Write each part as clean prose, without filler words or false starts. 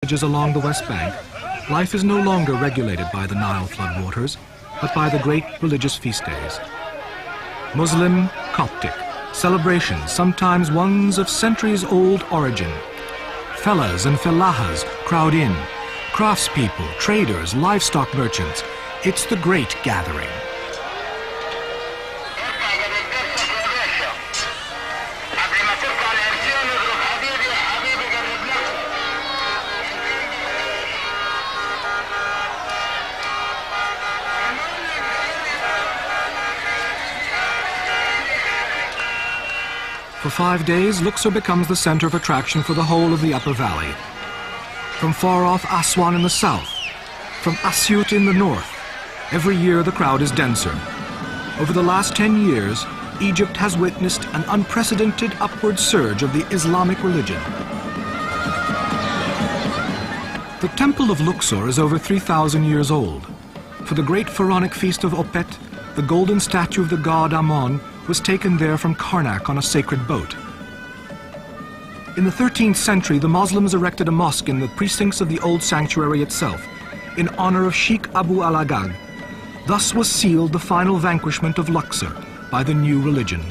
passages along the West Bank, life is no longer regulated by the Nile floodwaters, but by the great religious feast days. Muslim, Coptic, celebrations, sometimes ones of centuries-old origin. Fellahs and fellahas crowd in, craftspeople, traders, livestock merchants. It's the great gathering. For 5 days, Luxor becomes the center of attraction for the whole of the Upper Valley. From far-off Aswan in the south, from Asyut in the north, every year the crowd is denser. Over the last 10 years, Egypt has witnessed an unprecedented upward surge of the Islamic religion. The Temple of Luxor is over 3,000 years old. For the great pharaonic feast of Opet, the golden statue of the god Ammon was taken there from Karnak on a sacred boat. In the 13th century, the Muslims erected a mosque in the precincts of the old sanctuary itself, in honor of Sheikh Abu al-Agag. Thus was sealed the final vanquishment of Luxor by the new religion.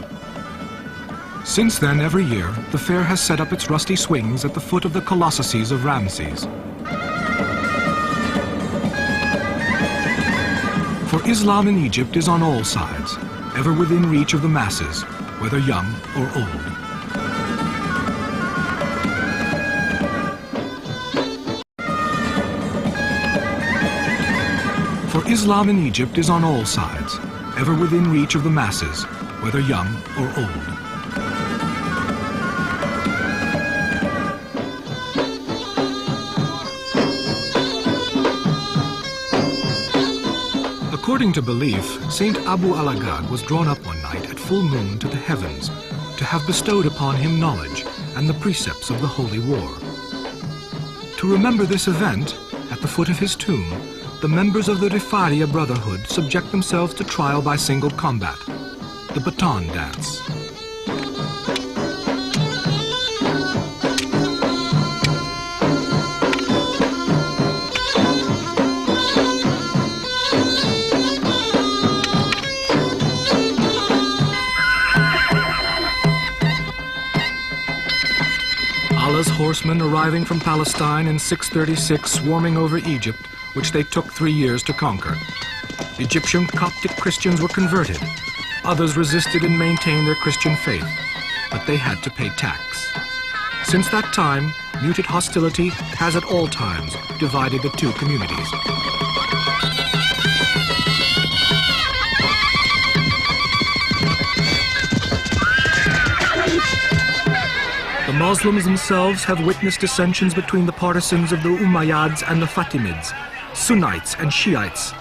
Since then, every year, the fair has set up its rusty swings at the foot of the colossuses of Ramses. For Islam in Egypt is on all sides, ever within reach of the masses, whether young or old. For Islam in Egypt is on all sides, ever within reach of the masses, whether young or old. According to belief, Saint Abu al-Agag was drawn up one night at full moon to the heavens to have bestowed upon him knowledge and the precepts of the Holy War. To remember this event, at the foot of his tomb, the members of the Rifaria Brotherhood subject themselves to trial by single combat, the baton dance. Allah's horsemen arriving from Palestine in 636, swarming over Egypt, which they took 3 years to conquer. Egyptian Coptic Christians were converted. Others resisted and maintained their Christian faith, but they had to pay tax. Since that time, muted hostility has at all times divided the two communities. The Muslims themselves have witnessed dissensions between the partisans of the Umayyads and the Fatimids, Sunnites and Shiites.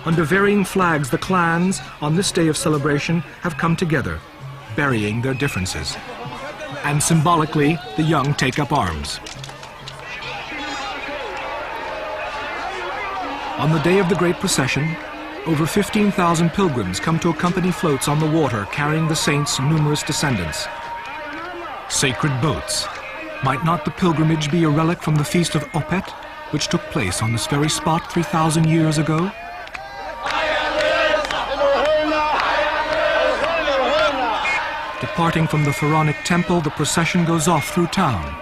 Under varying flags, the clans, on this day of celebration, have come together, burying their differences. And symbolically, the young take up arms. On the day of the great procession, over 15,000 pilgrims come to accompany floats on the water carrying the saints' numerous descendants. Sacred boats. Might not the pilgrimage be a relic from the feast of Opet, which took place on this very spot 3,000 years ago? Departing from the pharaonic temple, the procession goes off through town.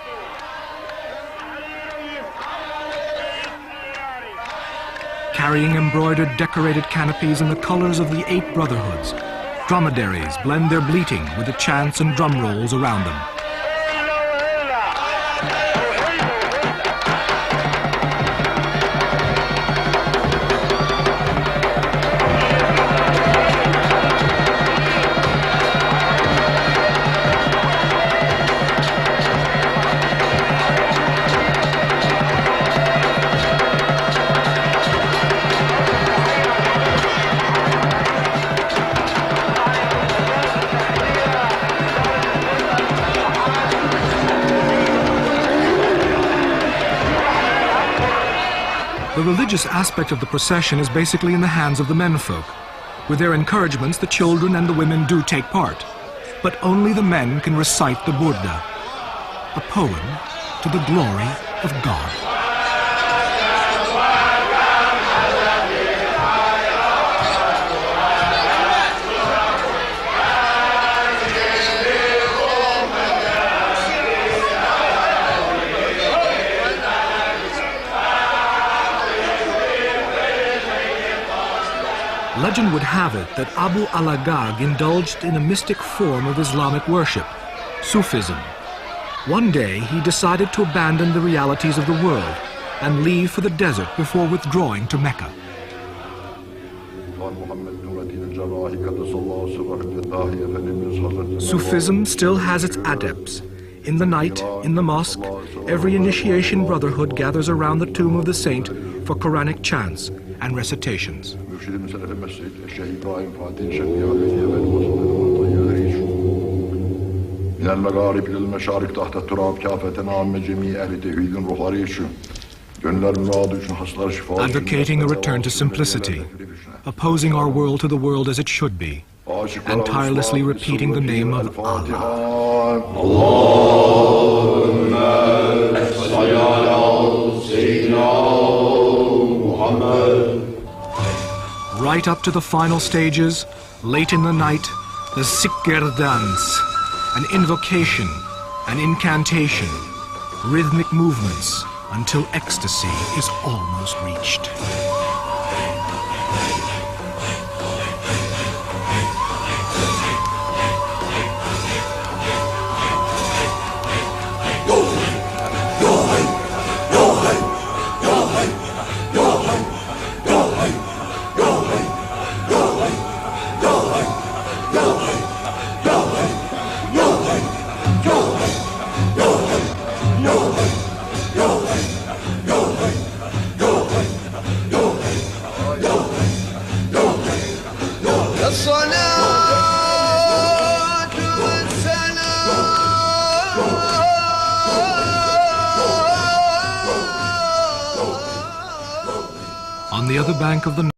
Carrying embroidered, decorated canopies in the colors of the 8 brotherhoods, dromedaries blend their bleating with the chants and drum rolls around them. The religious aspect of the procession is basically in the hands of the menfolk. With their encouragements, the children and the women do take part. But only the men can recite the Burda, a poem to the glory of God. Legend would have it that Abu al-Agag indulged in a mystic form of Islamic worship, Sufism. One day, he decided to abandon the realities of the world and leave for the desert before withdrawing to Mecca. Sufism still has its adepts. In the night, in the mosque, every initiation brotherhood gathers around the tomb of the saint for Quranic chants and recitations. Advocating a return to simplicity, opposing our world to the world as it should be, and tirelessly repeating the name of Allah. Right up to the final stages, late in the night, the Sikr dance, an invocation, an incantation, rhythmic movements, until ecstasy is almost reached. On the other bank of the